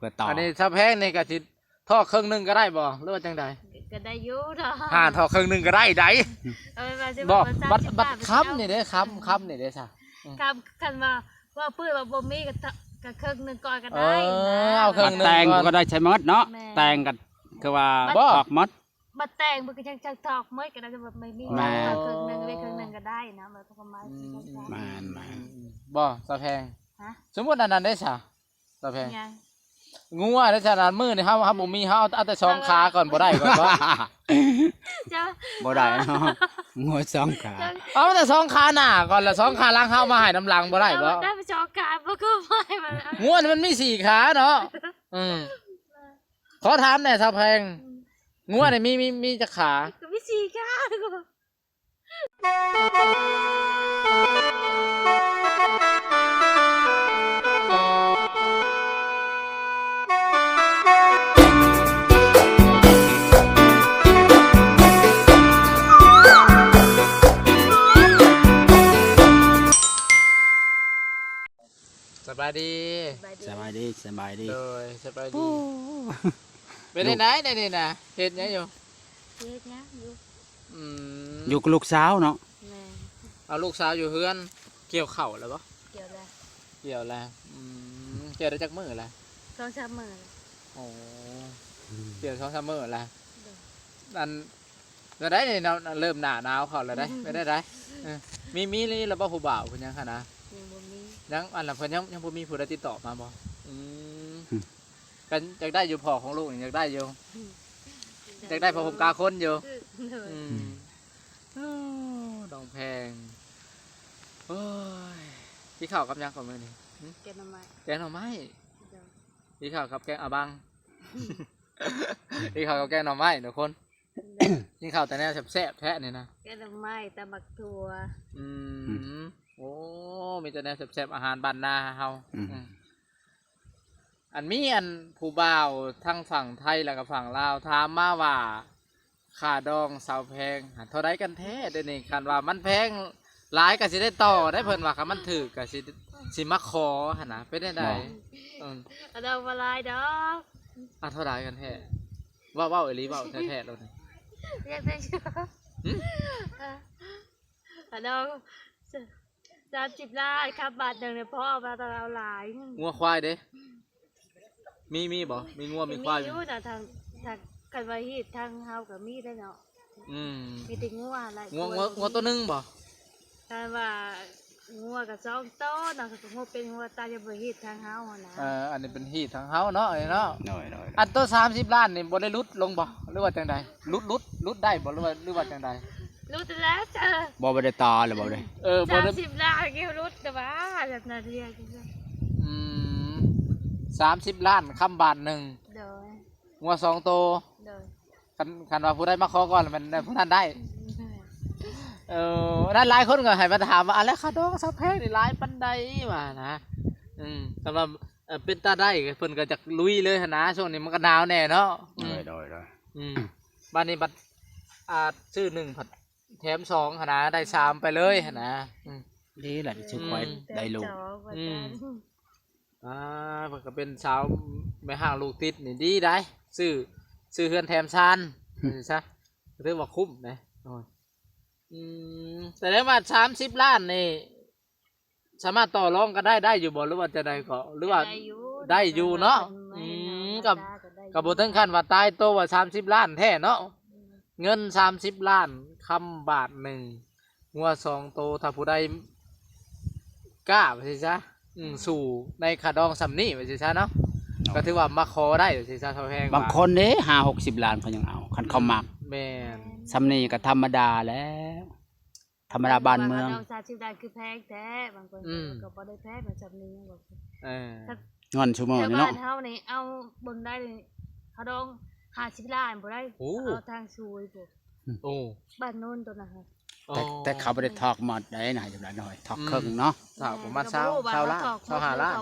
พื่อต่ออันนี้ถ้าแพงนี่ก็สิท่อครึ่งนึงก็ได้บ่หรือว่าจังใดก็ได้อยู่เนาะท่อครึ่งนึงก็ได้ไดบ่บัดค้ำนี่เด้ค้ำนี่เด้ซะค้ำคันว่าปื้ว่าบ่มีก็ครึ่งนึงก่อนก็ได้เอาครึ่งนึงแต่งก็ได้ใช้มดเนาะแต่งกันคือว่าออกมดบัดแต่งมันก็จังทอกมดก็ได้แบบไม่มีครึ่งนึงไว้ครึ่งนึงก็ได้นะมันก็ประมาณมันบ่ซะแพงสมมุติอันนั้นได้ซะซะแพงงัวได้ขนาดมือนี่เฮาบ่มีเฮาเอาแต่2ขาก่อนบ่ได้ก่อนบ่บ่ได้เนาะงัว2ขาเอาแต่2ขาหน้าก่อนแล้ว2ขาหลังเฮามาให้น้ำหลังบ่ได้บ่ได้2ขาบ่ก็ไม่มันงัวมันมี4ขาเนาะขอถามแหน่ซะแพงงัวนี่มีจักขาก็มี4ขาสบายดีโดยสบายดีเป็นไหนนี่นะเฮ็ดหยังอยู่เฮ็ดหยังอยู่อยู่กับลูกสาวเนาะเอาลูกสาวอยู่เฮือนเกี่ยวข้าวแล้วบ่เกี่ยวแล้วเกี่ยวได้จักมื้อแล้ว2-3 มื้อโอ้เกี่ยว2-3 มื้อแล้วอันก็ได้นี่เริ่มหน้าเข้าแล้วได้ไม่ได้มีนี่แล้วบ่ผู้บ่าวเพิ่นยังคั่นนะยังอันละเพิ่นยังบ่มีผู้ใดติดต่อมาบ่กันอยากได้อยู่พ่อของลูกอยากได้อยู่อยากได้พ่อผมกาคนอยู่ดองแพงโอ้ยพี่ข้าวกับยังก่อนมื้อนี้แกงหน่อไม้พี่ข้าวกับแกงอาบังพี่ข้าวกับแกงหน่อไม้ทุกคนพี่ข้าวแต่แนวแซ่บๆแท้นี่นะแกงหน่อไม้ตำบักถั่วโอ้มีแต่แนวแซ่บๆอาหารบ้านนาเฮาอันผู้บ่าวทั้งฝั่งไทยแล้วก็ฝั่งลาวถามมาว่าค่าดองสาวแพงเท่าไรกันแท้เดี๋ยวนี้กันว่ามันแพงหลายก็สิได้ต่อได้เพิ่นว่าคันมันถูกก็สิมาขอหั่นน่ะเป็นได้ดอกบ่หลายดอกเท่าไรกันแท้เว้าอีหลีเว้าแท้ๆแล้วนี่อยากได้ชื่อดอก30 ล้านครับบาทนึงเนี่ยพ่อมาตะเอาหลายงัวควายเด้มีบ่มีงัวมีควายอยู่แต่ทางกันว่าฮีดทางเฮาก็มีได้เนาะมีแต่งัวอะไรงัวตัวนึงบ่กันว่างัวกับ2โตเนาะก็งัวเป็นงัวตาจะบ่ฮีดทางเฮานะอันนี้เป็นฮีดทางเฮาเนาะอันตัว30 ล้านนี่บ่ได้ลุดลงบ่หรือว่าจังใดลุดได้บ่หรือว่าจังใดลุดแล้วจ้ะบ่ได้ต่อหรือบ่ได้บ่ได้30 ล้านกี่ลุดแต่ว่าแบบนั้นเรียก30 ล้านคำบาทนึงงัว2โตคันว่าผู้ใดมาขอก่อนมันผู้นั้นได้นั่นหลายคนก็ให้มาถามว่าอะไรค่าดองสาวแพงนี่หลายปานใดว่านะสำหรับเป็นตาได้เพิ่นก็จักลุยเลยหั่นนะช่วงนี้มันก็หนาวแน่เนาะบ้านนี้บัดซื้อ1ผัดแถม2หั่นนะได้3ไปเลยหั่นนะดีแหละชื่อควายได้ลูกมันก็เป็นสาวไม่ห่างลูกติดนี่ดีได้ซื้อเฮือนแถมชานซะเรียกว่าคุ้มนะแต่ได้มา30 ล้านนี่สามารถต่อรองกันได้อยู่บ่หรือว่าจะได้ก็หรือว่าได้อยู่เนาะกับบ่ถึงขั้นว่าตายโตว่า30 ล้านแท้เนาะเงิน30 ล้านคำบาทนึงงัว2โตถ้าผู้ใดกล้าว่าสิซะสู่ในขาดองสำนี่ไปสิซะเนาะก็ถือว่ามาขอได้สิซะเท่าแพงบางคนเด้50-60 ล้านเขายังเอาคันเขามักแม่นสำนี่ก็ธรรมดาแล้วธรรมดาบ้านเมือง30 ล้านคือแพงแท้บางคนก็บ่ได้แพงแบบสำนี่บ่เงินชั่วโมงนี่เนาะบ้านเฮานี่เอาเบิ่งได้ขาดอง50 ล้านบ่ได้เอาทางช่วยบ่บ้านโน้นตัวนั้นแต่เขาไม่ได้ทอกหมดได้นะอย่างไรหน่อยทอกครึ่งเนาะผมมา20 ล้าน25 ล้าน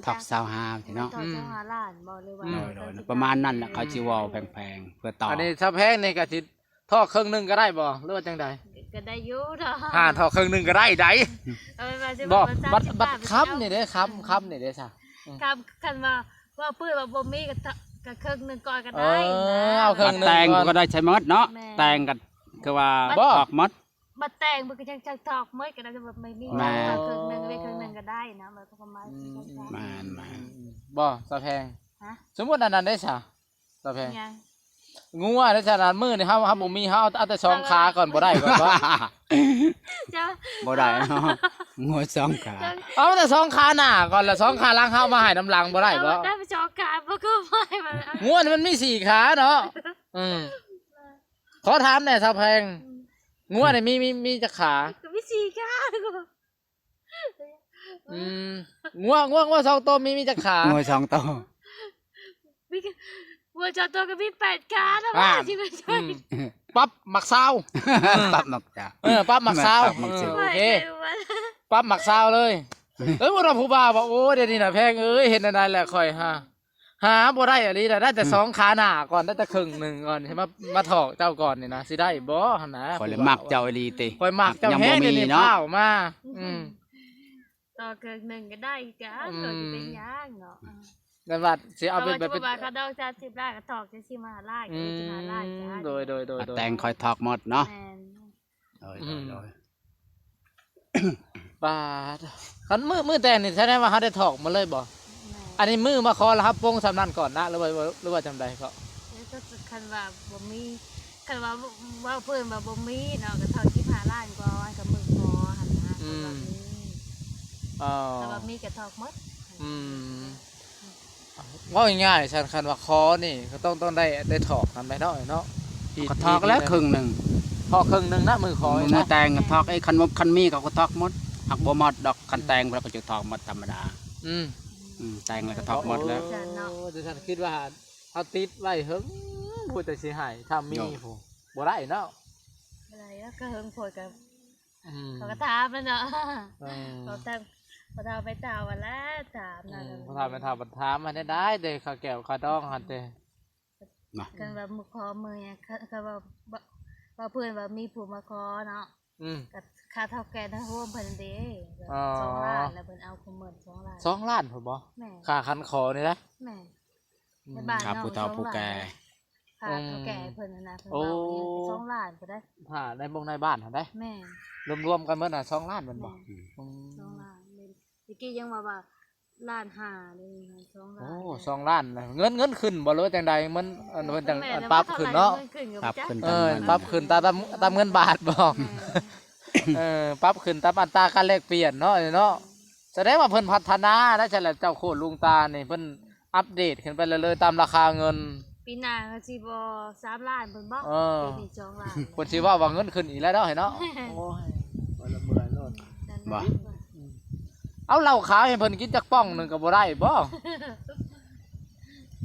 ทอก25ทีเนาะ25 ล้านบ่เลยว่าประมาณนั้นแหละเขาจีวอลแพงๆเพื่อต่ออันนี้ถ้าแพงนี่ก็สิทอกครึ่งนึงก็ได้บ่หรือว่าจังใดก็ได้อยู่เนาะทอกครึ่งนึงก็ได้บ่บัดค้ำนี่เด้ค้ำนี่เด้ซะคันว่า ว่าปื้อว่าบ่มีก็ครึ่งหนึงก่อนก็ เอ ได้ อ นะ เอาครึ่ บั ง ด หนึ่ง แต่ง ก่อน ก็ได้ใช้มดเนาะ แม่ แต่งกันคือว่า บ่ ออกมด บัดแต่งมันก็ยังจะถอกเมื่อก็ได้แบบไม่มี แม่ ก็ครึ่งหนึงไว้ครึ่งหนึงก็ได้นะมันก็ประมาณ แม่น บ่สะแพง ฮะ สมมุติอันนั้นได้ซะสะแพง ยัง งูอ่ะในขนาดมือนี่เฮาบ่มีเฮาเอาแต่สองขาก่อนบ่ได้ก่อนบ่ เจ้า บ่ได้เนาะงัวสองขา เอาแต่สองขาหน้าก่อนแล้วสองขาหลังเฮามาให้น้ำหลังบ่ได้บ่ ได้ไปจองการบ่ก็ไม่มา งูนี่มันมีสี่ขาเนาะขอถามหน่อยสะแพงงูนี่มีจักขา ก็มีสี่ขา อืมงูสองตัวมีจักขา งัวสองตัว มีวัวจอตัวก็มี8ขาแล้ว อ่า ที่มาช่วย ปั๊บหมักซาว ปั๊บนกจ้ะ ปั๊บหมักซาว ปั๊บหมักซาว โอเค ไม่ ปั๊บหมักซาวเลยบ่เราผู้บ่าวบอกโอ้เดี๋ยวนี้น่ะแพงเอ้ยเห็นอะไรแหละค่อยหาบ่ได้อะลีน่ะได้แต่สองขาหน้าก่อนได้แต่ครึ่งหนึงก่อนใช่มาถอกเจ้าก่อนนี่นะสิได้บ่หั่นนะ คนเลยมักเจ้าอีหลีติ ค่อยมักเจ้า ยัง แฮ บ่ ง มี เดี๋ยวนี้ เนาะ ข้าวมาต่อเกินหนึ่งก็ได้กันต่อจะเป็นย่างเนาะ กันว่าสิเอาเป็นแบบ เป็นบาทดอกจะ10ล้านก็ถอกจะ10มาล้านก็15ล้านจ้า โดย แต่งคอยถอกหมดเนาะ แม่น โดย บาทคันมือแต่งนี่แสดงว่าเฮาได้ถอกมาเลยบ่ แม่ อันนี้มือมาขอแล้วครับปงสำนันก่อนนะหรือว่าจำได้ก็ แล้วก็คันว่าบ่มีคันว่าเพิ่นว่าบ่มีเนาะก็ถอก15ล้านก่อนกับมือพอหั่นนะแบบนี้ อ๋อ แต่ว่ามีก็ถอกหมด ว่าง่ายๆฉันคันว่าคอนี่ก็ต้องได้ถอกกันไปเนาะเนาะ ก็ถอกแล้วครึ่งหนึง ถอกครึ่งหนึงนะมือคอ มื นี่ อ นะ แต่งก็ถอกไอ้คันมีเขาก็ถอกหมดหักบ่หมดดอกคันแต่งเราก็จะถอกหมดธรรมดาแต่งแล้วก็ถอกหมดแล้ว โอ้แต่ฉันคิดว่าเอาติดไว้เฮิงพูดแต่สิหายถ้ามีผู้บ่ได้เนาะ อะไรแล้วก็เฮิงโพดกับ เขา ก็ ก็ถามมันเนาะเขาถามไปตามวันละถามนั่น พอถามเป็นถามบันทามมันได้เด้ข้าแก้วข้าดองหันเด้ กันว่ามือคอมือเนี่ยเขาว่าเพื่อนว่ามีผู้มาคอเนาะกับค่าเท่าแก่ทั้งร่วมเพิ่นเด้2 ล้านแล้วเพิ่นเอาคุมเมิน2 ล้าน 2 ล้านผมบ่ แม่ ค่าคันคอนี่นะ แม่ในบ้าน ครับ เนาะ ผู้เฒ่าผู้แก่ ค่าเท่าแก่เพิ่นนะเพิ่นเอา2 ล้านก็ได้ ถ้าในในบ้านหันได้ แม่ รวมๆกันเมื่อน่ะ2 ล้านมันบ่ 2 ล้านเมื่อกี้ยังว่าล้านห้าเลย2 ล้าน โอ้2 ล้านนะเงินขึ้นบ่รู้จังใดมันจังปรับขึ้นเนาะ ปรับขึ้น ปรับขึ้นตามเงินบาทบ่ปรับขึ้นตามอัตราการแลกเปลี่ยนเนาะแสดงว่าเพิ่นพัฒนานะใช่แหละเจ้าโคตรลุงตานี่เพิ่นอัปเดตขึ้นไปเลยตามราคาเงิน ปีหน้าก็สิบ่3 ล้านเพิ่นบ่ปีนี้2 ล้าน เพิ่นสิว่าเงินขึ้นอีกแล้วเนาะเนาะโอ้ยบ่ละเมื่อยโลด บ่ เอาเหล้าขาวให้เพิ่นกินจักป้องหนึงก็บ่ได้บ่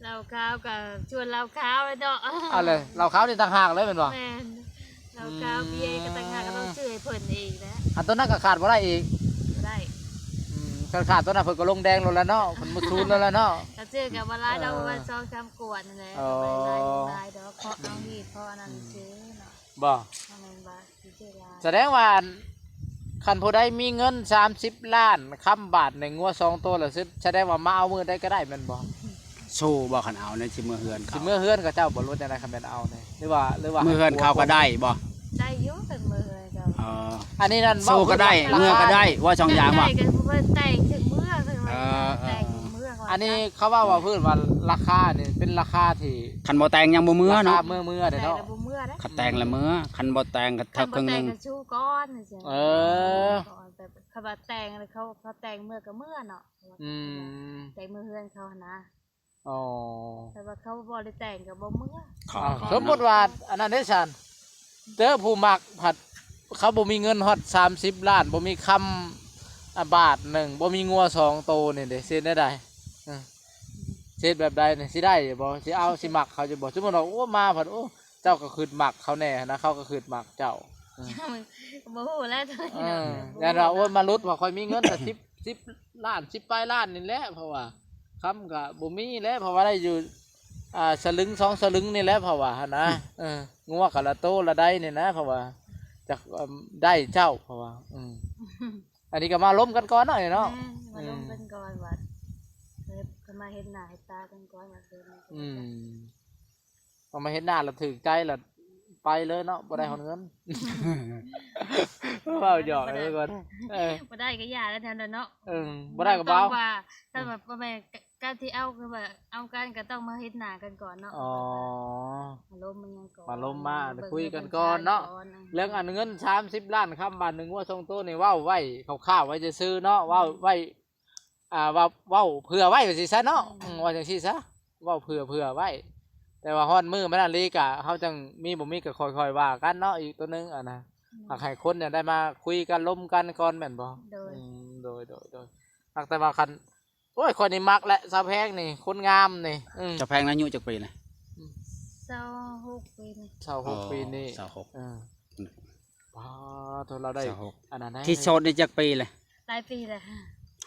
เราข้าวกับชวนเราข้าวเลยเนาะ เอาเลยเหล้าขาวนี่ต่างหากเลยแม่นบ่ แม่นเราข้าวเบียร์ก็ต่างหากก็ต้องซื้อให้เพิ่นเองนะ อันตัวนั้นก็ขาดบ่ได้อีก ได้ ขาดตัวนั้นเพิ่นก็ลงแดงลงแล้วเนาะเพิ่นบ่ซูนแล้วเนาะ ก็ซื้อกับว่าร้ายเราประมาณ2-3 ขวดนั่นแหละไปลายดอกเพราะเอาหีดเพราะอันนั้นซื้อเนาะ บ่ ทำไมบ่ซื้อลาย แสดงว่าคันผู้ใดมีเงิน30 ล้านคำบาทในงัว2ตัวแล้วแสดงว่ามาเอามือได้ก็ได้แม่นบ่ สู้บ่คันเอาในสิมือเฮือน สิ เขา เมื่อเฮือนกับเจ้าบ่รู้จังได๋คันแม่นเอาเนี่ยหรือว่า มือเฮือนเขาก็ได้บ่ ได้อยู่กันมือเลยเจ้า อันนี้นั่น สู้ก็ได้เมื่อก็ได้ว่าช่องยางบ่ ได้กันเพิ่นแต่งถึงมือเพิ่นว่าแต่งถึงมือ อันนี้เขาว่าพื้นว่าราคานี่เป็นราคาที่ คันบ่แต่งยังบ่มือเนาะ เมื่อเด้อ แต่ เนาะ ละบ่มือนะ คันแต่งละมือคันบ่แต่งก็เท่าครึ่งหนึง แต่งชูก้อนจัง เออ แบบเขาว่าแต่งเขาแต่งเมื่อกับเมื่อเนาะ แต่งมือเฮือนเขานะ อ๋อ แต่ว่าเขาบ่ได้แต่งกับบ่เมื่อ สมมุติว่าอันนั้นได้ฉันเจอผู้มักผัดเขาบ่มีเงินฮอด30 ล้านบ่มีคำบาทหนึ่งบ่มีงัว2โตวนี่เด้เฮ็ดได้เฮ็ดแบบใดนี่สิได้บ่สิเอาสิมักเขาจะบ่สมมุติว่าโอ้มาผัดโอ้เจ้าก็คือมักเขาแน่นะเขาก็คือมักเจ้า บ่ฮู้แล้วเท่านี้ ยันว่าโอ้ยมารุดว่าค่อยมีเงินแต่10 ล้าน10ปลายล้านนี่แหละเพราะว่าคำก็บ่มีแล้วเพราะว่าได้อยู่สลึง2สลึงนี่แหละเพราะว่านะงัวก็ละโตละได้นี่นะเพราะว่าจะได้เจ้าเพราะว่าอันนี้ก็มาล้มกันก่อนหน่อยเนาะ มาลงกันก่อนว่า มาเห็นหน้าเห็นตากันก่อนว่าคือมันเป็น อื จังได๋ มพอมาเห็นหน้าแล้วถึกใจแล้วไปเลยเนาะบ่ได้หอนเงินเว้าหยอกเลยทุกคนบ่ได้ก็อย่าแล้วแถวนั้นเนาะ บ่ได้ก็เบา ต้องว่าถ้าแบบบ่แม่นการที่เอาคือว่าเอากันก็ต้องมาเฮ็ดหน้ากันก่อนเนาะ อ๋อ มาลมมันยังก่อน มาล้มมาคุยกันก่อนเนาะเรื่องอันเงิน30ล้านครับบาทหนึงว่าทรงโตนี่เว้าไว้คร่าวๆไว้จะซื้อเนาะเว้าไว้ว่าเว้าเผื่อไว้ว่าสิซะเนาะว่าจังซี่ซะเว้าเผื่อไว้ แต่ว่าฮอดมือมันอันลีกะเฮาจังมีบ่มีก็ค่อยๆว่ากันเนาะอีกตัวหนึงอ่ะนะหากให้คนเนี่ยได้มาคุยกันล้มกันก่อนแม่นบ่ โดย โดยหากแต่ว่าคันโอ้ยคนนี่มักแหละสาวแพงนี่คนงามนี่จะแพงอายุจักปีเลย 26ปีนี่ 26ปีนี่ 26 ว้าทนเราได้ 26 อันนั้นได้ ที่โสดนี่จักปีเลย หลายปีแล้ว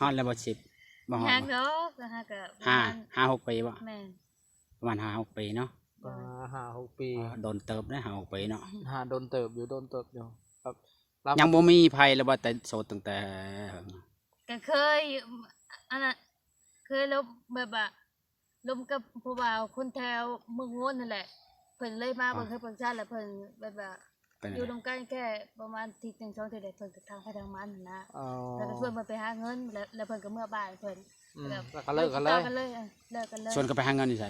ฮอดแล้วบ่10บ่ฮอด ห่าง บ่ ดอกก็ห่างก็ 5 6ปีบ่ แม่น ประมาณ5 6ปีเนาะ 5-6 ปี โดนเติบได้5 6ปีเนาะ โดนเติบอยู่ครับรับ ยังบ่มีภัยแล้วบ่แต่โสดตั้งแต่ ก็เคยอันนั้นเคยลบแบบว่าลมกับผู้บ่าวคนแถวเมืองโน้นนั่นแหละเพิ่นเลยมาเบิ่งคือเพิ่นชาติแล้วเพิ่นแบบว่า เป็น อยู่ตรงกันแค่ประมาณอาทิตย์หนึง2อาทิตย์ได้เพิ่นก็ทางไปทางมันนั่นนะ อ๋อ แล้วก็ชวนเพิ่นไปหาเงินแล้วเพิ่นก็เมื่อบ้านเพิ่น แล้วก็เลิกกันเลย เลิกกันเลย ชวนกันไปหาเงินอยู่ไส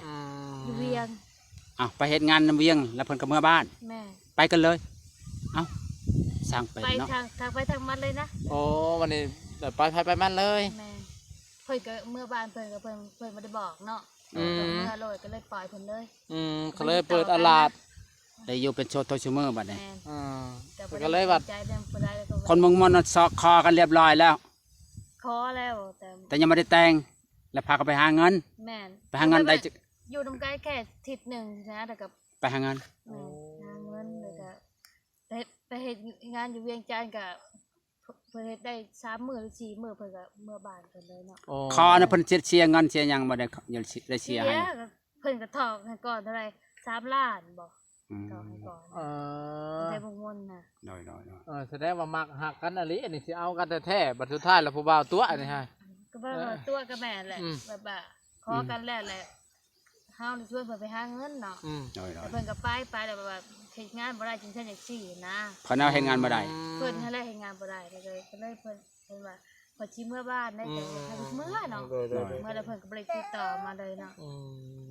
อยู่เวียง อ้าวไปเฮ็ดงานนำเวียงแล้วเพิ่นก็เมื่อบ้าน แม่ ไปกันเลย เอ้าสร้างเป็น ไป เนาะ ทางไปทางมันเลยนะ โอ้วันนี้เดี๋ยวไปมันเลย แม่เพิ่นก็เมื่อบ้านเพิ่นก็เพิ่นบ่ได้บอกเนาะ อืม เมื่อโลดก็เลยปล่อยเพิ่นเลย เขาเลยเปิดตลาด ได้อยู่เป็นโชว์โทชูเมอร์บัดนี้ แม่ อืม บ่ ก็เลยว่า ใจเรื่องบ่ได้แล้วก็ คนเมืองมนต์ซอกคอกันเรียบร้อยแล้ว ขอแล้วแต่ แต่ยังไม่ได้แต่งแล้วพากันไปหาเงิน แม่น ไปหาเงินได้จะ อยู่ตรงใกล้แค่อาทิตย์หนึงนะแต่ก็ ไปหาเงิน แม่หาเงินแล้วก็ไปเฮ็ดงานอยู่เวียงจันทน์ก็เพิ่นเฮ็ดได้3มื้อหรือ4มื้อเพิ่นก็เมื่อบ้านเพิ่นเลยเนาะ คอนะเพิ่นเชียร์เงินเชียร์หยังบ่ได้ยังได้เชียร์ให้ ก็เพิ่นก็ทอกให้ก่อนเท่าไหร่3ล้านบ่ อืม ทอกให้ก่อน เออ ได้บ่งวนน่ะ โดย แสดงว่ามักหักกันอะไรอันนี้สิเอากันแท้ๆบัดสุดท้ายแล้วผู้บ่าวตัวอันนี้ฮะ ก็แบบว่าตัวกับแม่แหละ อืม แบบว่าขอกันแล้วแหละเฮานี่ช่วยเพิ่นไปหาเงินเนาะ โดย แต่เพิ่นก็ไปแล้วแบบว่าเฮ็ดงานบ่ได้จริงๆจังซี่นะ เพราะแนวเฮ็ดงานบ่ได้ เพิ่นนั่นแหละเฮ็ดงานบ่ได้เลยก็เลยเพิ่นว่าพอสิเมื่อบ้านได้ก็ให้เมื่อเนาะ โดย เมื่อแล้วเพิ่นก็บ่ได้ติดต่อมาเลยเนาะ อืม